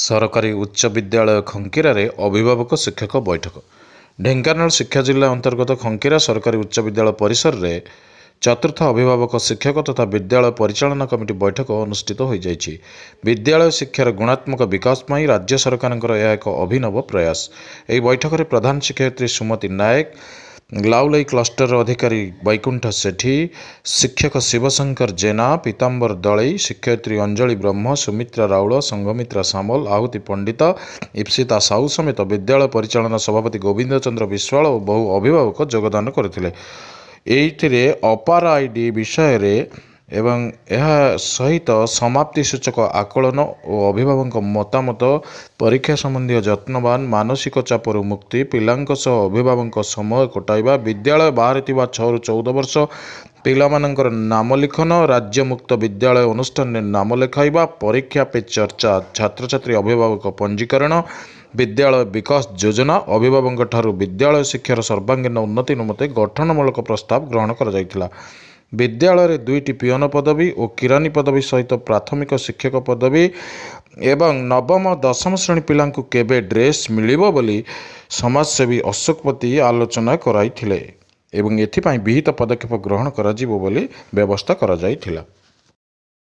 ସରକାରୀ ଉଚ୍ଚ ବିଦ୍ୟାଳୟ ଖଙ୍କିରାରେ ଅଭିଭାବକ ଶିକ୍ଷକ ବୈଠକ। ଢେଙ୍କାନାଳ ଶିକ୍ଷା ଜିଲ୍ଲା ଅନ୍ତର୍ଗତ ଖଙ୍କିରା ସରକାରୀ ଉଚ୍ଚ ବିଦ୍ୟାଳୟ ପରିସରରେ ଚତୁର୍ଥ ଅଭିଭାବକ ଶିକ୍ଷକ ତଥା ବିଦ୍ୟାଳୟ ପରିଚାଳନା କମିଟି ବୈଠକ ଅନୁଷ୍ଠିତ ହୋଇଯାଇଛି। ବିଦ୍ୟାଳୟ ଶିକ୍ଷାର ଗୁଣାତ୍ମକ ବିକାଶ ପାଇଁ ରାଜ୍ୟ ସରକାରଙ୍କର ଏହା ଏକ ଅଭିନବ ପ୍ରୟାସ। ଏହି ବୈଠକରେ ପ୍ରଧାନ ଶିକ୍ଷୟିତ୍ରୀ ସୁମତି ନାୟକ, ଲାଉଲେଇ କ୍ଲଷ୍ଟର ଅଧିକାରୀ ବୈକୁଣ୍ଠ ସେଠୀ, ଶିକ୍ଷକ ଶିବଶଙ୍କର ଜେନା, ପୀତାମ୍ବର ଦଳେଇ, ଶିକ୍ଷୟିତ୍ରୀ ଅଞ୍ଜଳି ବ୍ରହ୍ମ, ସୁମିତ୍ରା ରାଉଳ, ସଂଘମିତ୍ରା ସାମଲ, ଆହୁତି ପଣ୍ଡିତ, ଇପ୍ସିତା ସାହୁ ସମେତ ବିଦ୍ୟାଳୟ ପରିଚାଳନା ସଭାପତି ଗୋବିନ୍ଦ ଚନ୍ଦ୍ର ବିଶ୍ୱାଳ ଓ ବହୁ ଅଭିଭାବକ ଯୋଗଦାନ କରିଥିଲେ। ଏଇଥିରେ ଅପାର ଆଇଡି ବିଷୟରେ ଏବଂ ଏହା ସହିତ ସମାପ୍ତି ସୂଚକ ଆକଳନ ଓ ଅଭିଭାବକଙ୍କ ମତାମତ, ପରୀକ୍ଷା ସମ୍ବନ୍ଧୀୟ ଯତ୍ନବାନ, ମାନସିକ ଚାପରୁ ମୁକ୍ତି, ପିଲାଙ୍କ ସହ ଅଭିଭାବକଙ୍କ ସମୟ କଟାଇବା, ବିଦ୍ୟାଳୟ ବାହାରେ ଥିବା 6ରୁ 14 ବର୍ଷ ପିଲାମାନଙ୍କର ନାମ ଲିଖନ, ରାଜ୍ୟମୁକ୍ତ ବିଦ୍ୟାଳୟ ଅନୁଷ୍ଠାନରେ ନାମ ଲେଖାଇବା, ପରୀକ୍ଷା ପେ ଚର୍ଚ୍ଚା, ଛାତ୍ରଛାତ୍ରୀ ଅଭିଭାବକ ପଞ୍ଜୀକରଣ, ବିଦ୍ୟାଳୟ ବିକାଶ ଯୋଜନା, ଅଭିଭାବକଙ୍କ ଠାରୁ ବିଦ୍ୟାଳୟ ଶିକ୍ଷାର ସର୍ବାଙ୍ଗୀନ ଉନ୍ନତି ନିମନ୍ତେ ଗଠନମୂଳକ ପ୍ରସ୍ତାବ ଗ୍ରହଣ କରାଯାଇଥିଲା। ବିଦ୍ୟାଳୟରେ 2ଟି ପିଅନ ପଦବୀ ଓ କିରାନୀ ପଦବୀ ସହିତ ପ୍ରାଥମିକ ଶିକ୍ଷକ ପଦବୀ ଏବଂ ନବମ ଦଶମ ଶ୍ରେଣୀ ପିଲାଙ୍କୁ କେବେ ଡ୍ରେସ୍ ମିଳିବ ବୋଲି ସମାଜସେବୀ ଅଶୋକପତି ଆଲୋଚନା କରାଇଥିଲେ ଏବଂ ଏଥିପାଇଁ ବିହିତ ପଦକ୍ଷେପ ଗ୍ରହଣ କରାଯିବ ବୋଲି ବ୍ୟବସ୍ଥା କରାଯାଇଥିଲା।